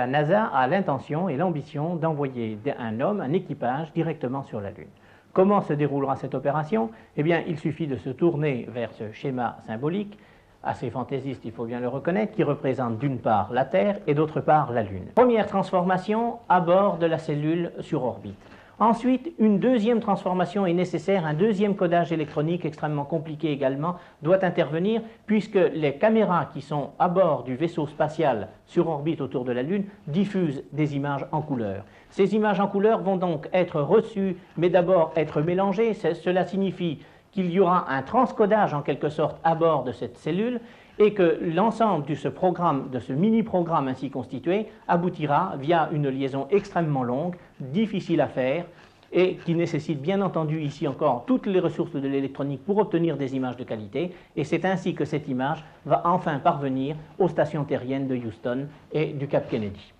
la NASA a l'intention et l'ambition d'envoyer un homme, un équipage, directement sur la Lune. Comment se déroulera cette opération? Eh bien, il suffit de se tourner vers ce schéma symbolique, assez fantaisiste, il faut bien le reconnaître, qui représente d'une part la Terre et d'autre part la Lune. Première transformation à bord de la cellule sur orbite. Ensuite, une deuxième transformation est nécessaire, un deuxième codage électronique extrêmement compliqué également doit intervenir puisque les caméras qui sont à bord du vaisseau spatial sur orbite autour de la Lune diffusent des images en couleur. Ces images en couleur vont donc être reçues, mais d'abord être mélangées. Cela signifie qu'il y aura un transcodage en quelque sorte à bord de cette cellule et que l'ensemble de ce programme, de ce mini-programme ainsi constitué, aboutira via une liaison extrêmement longue, difficile à faire, et qui nécessite bien entendu ici encore toutes les ressources de l'électronique pour obtenir des images de qualité, et c'est ainsi que cette image va enfin parvenir aux stations terriennes de Houston et du Cap Kennedy.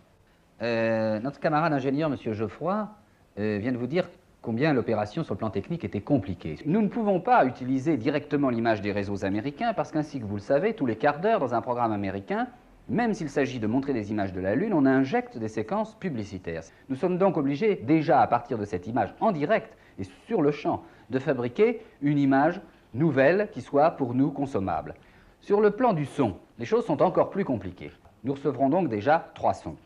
Notre camarade ingénieur, M. Geoffroy, vient de vous dire combien l'opération sur le plan technique était compliquée. Nous ne pouvons pas utiliser directement l'image des réseaux américains parce qu'ainsi que vous le savez, tous les quarts d'heure dans un programme américain, même s'il s'agit de montrer des images de la Lune, on injecte des séquences publicitaires. Nous sommes donc obligés déjà à partir de cette image en direct et sur le champ de fabriquer une image nouvelle qui soit pour nous consommable. Sur le plan du son, les choses sont encore plus compliquées. Nous recevrons donc déjà 3 sons.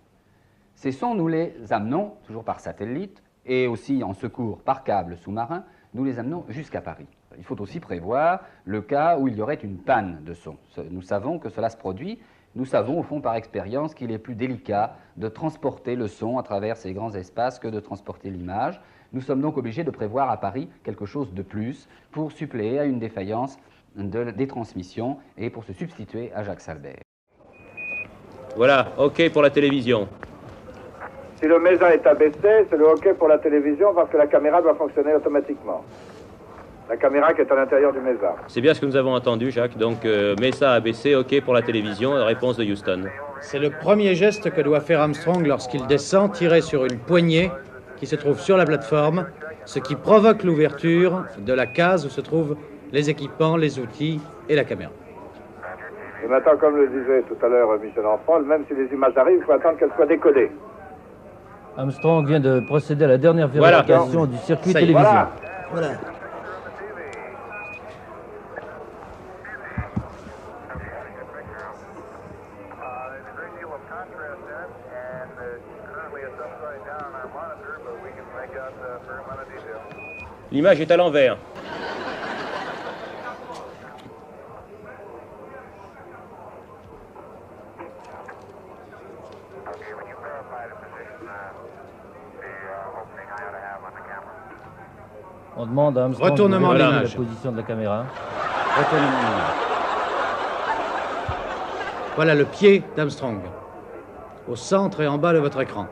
Ces sons, nous les amenons, toujours par satellite, et aussi en secours par câble sous-marin, nous les amenons jusqu'à Paris. Il faut aussi prévoir le cas où il y aurait une panne de son. Nous savons que cela se produit. Nous savons au fond par expérience qu'il est plus délicat de transporter le son à travers ces grands espaces que de transporter l'image. Nous sommes donc obligés de prévoir à Paris quelque chose de plus pour suppléer à une défaillance des transmissions et pour se substituer à Jacques Salbert. Voilà, OK pour la télévision. Si le MESA est abaissé, c'est le OK pour la télévision parce que la caméra doit fonctionner automatiquement. La caméra qui est à l'intérieur du MESA. C'est bien ce que nous avons entendu, Jacques. Donc, MESA abaissé, OK pour la télévision, réponse de Houston. C'est le premier geste que doit faire Armstrong lorsqu'il descend, tiré sur une poignée qui se trouve sur la plateforme, ce qui provoque l'ouverture de la case où se trouvent les équipements, les outils et la caméra. Et maintenant, comme le disait tout à l'heure Michel Enfant, même si les images arrivent, il faut attendre qu'elles soient décodées. Armstrong vient de procéder à la dernière vérification du circuit télévision. Voilà. L'image est à l'envers. On demande à Armstrong Retournement de de vérifier l'image. la position de la caméra. Retournement de l'image. Voilà le pied d'Armstrong, au centre et en bas de votre écran.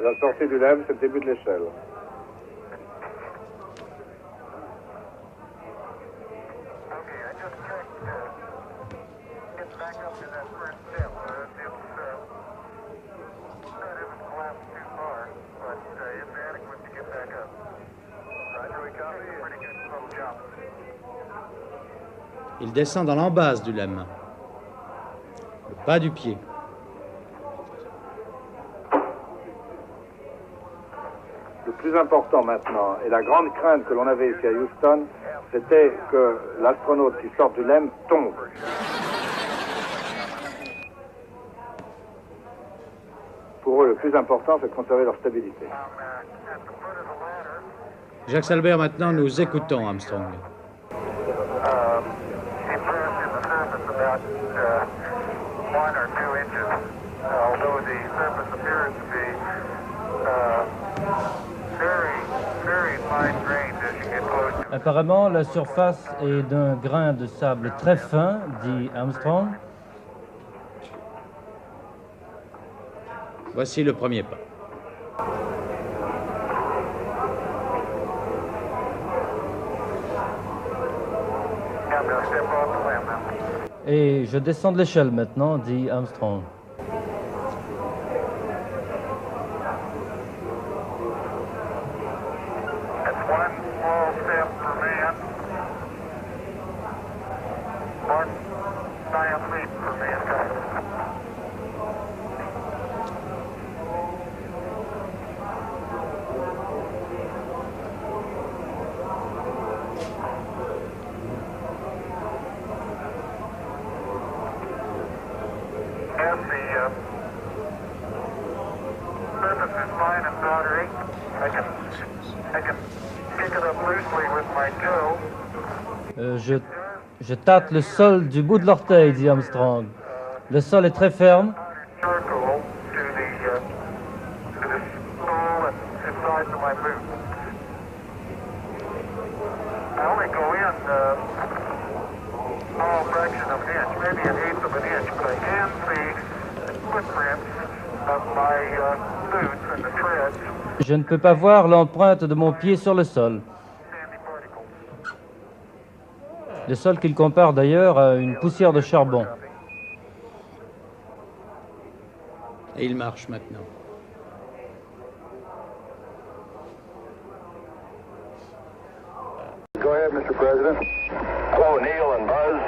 La sortie du LEM, c'est le début de l'échelle. Il descend dans l'embase du lemme, le bas du pied. Le plus important maintenant, et la grande crainte que l'on avait ici à Houston, c'était que l'astronaute qui sort du LEM tombe. Pour eux, le plus important, c'est de conserver leur stabilité. Jacques Salbert, maintenant, nous écoutons Armstrong. Apparemment, la surface est d'un grain de sable très fin, dit Armstrong. Voici le premier pas. Et je descends de l'échelle maintenant, dit Armstrong. Je tâte le sol du bout de l'orteil, dit Armstrong. Le sol est très ferme. Je ne peux pas voir l'empreinte de mon pied sur le sol. Le sol qu'il compare d'ailleurs à une poussière de charbon. Et il marche maintenant. Go ahead, Mr. President. Hello, Neil and Buzz.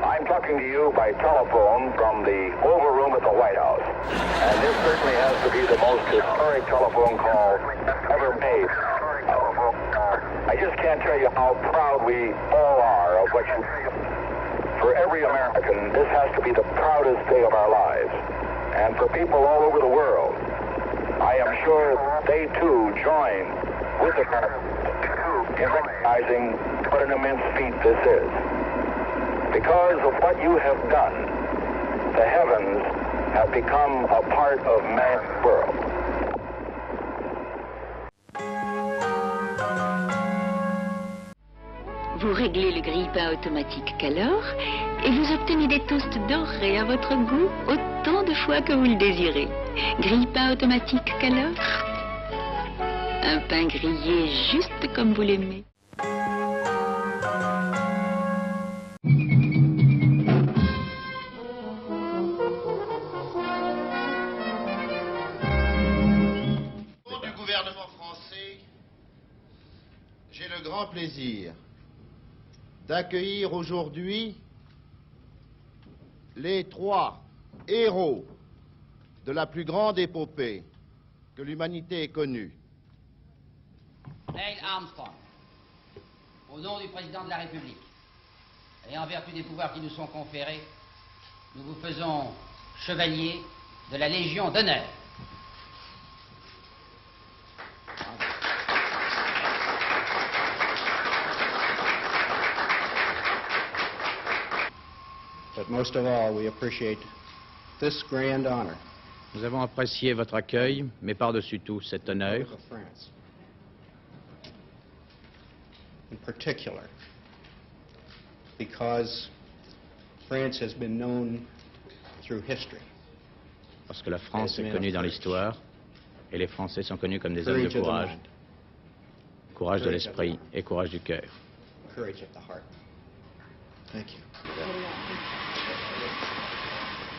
I'm talking to you by telephone from the Oval Room at the White House. And this certainly has to be the most historic telephone call ever made. I just can't tell you how proud we all are of what you do. For every American, this has to be the proudest day of our lives. And for people all over the world, I am sure they too join with the in recognizing what an immense feat this is. Because of what you have done, the heavens have become a part of man's world. Vous réglez le grille-pain automatique Calor et vous obtenez des toasts dorés à votre goût autant de fois que vous le désirez. Grille-pain automatique Calor. Un pain grillé juste comme vous l'aimez. Au nom du gouvernement français, j'ai le grand plaisir d'accueillir aujourd'hui les 3 héros de la plus grande épopée que l'humanité ait connue. Neil Armstrong, au nom du président de la République, et en vertu des pouvoirs qui nous sont conférés, nous vous faisons chevalier de la Légion d'honneur. But most of all, we appreciate this grand honor. Nous avons apprécié votre accueil, mais par-dessus tout cet honneur. Of France. In particular, because France has been known through history. Parce que la France est connue dans l'histoire, et les Français sont connus comme des hommes de courage. Courage de l'esprit et courage du cœur. Courage of the heart. Thank you.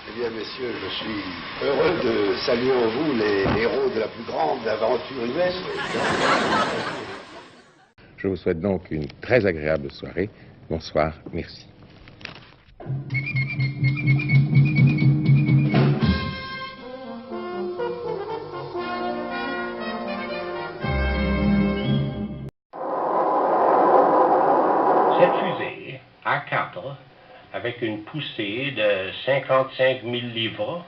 Eh bien, messieurs, je suis heureux de saluer en vous les héros de la plus grande aventure humaine. Je vous souhaite donc une très agréable soirée. Bonsoir, merci. Cette fusée A4, avec une poussée de 55 000 livres,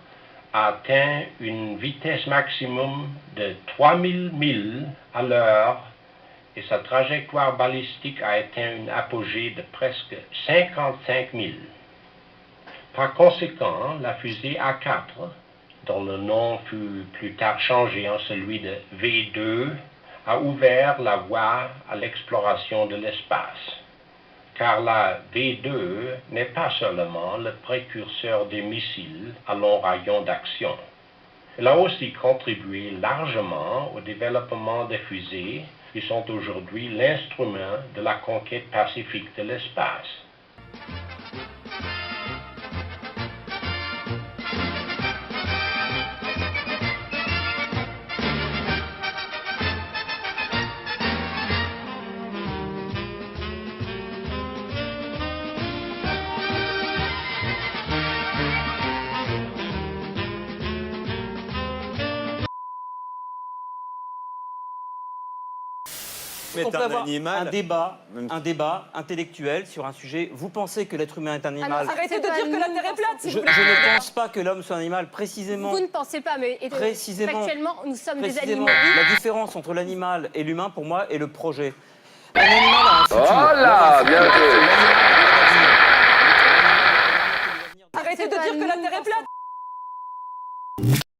a atteint une vitesse maximum de 3000 milles à l'heure et sa trajectoire balistique a atteint une apogée de presque 55 000. Par conséquent, la fusée A4, dont le nom fut plus tard changé en celui de V2, a ouvert la voie à l'exploration de l'espace. Car la V2 n'est pas seulement le précurseur des missiles à long rayon d'action. Elle a aussi contribué largement au développement des fusées qui sont aujourd'hui l'instrument de la conquête pacifique de l'espace. Est-ce qu'on peut avoir un débat intellectuel sur un sujet? Vous pensez que l'être humain est un animal? Alors, arrêtez de dire que la Terre est plate, si je vous ne pense pas que l'homme soit un animal, précisément. Vous ne pensez pas, mais factuellement, nous sommes des animaux. La différence entre l'animal et l'humain, pour moi, est le projet. Un animal a un futur. Voilà, bien joué.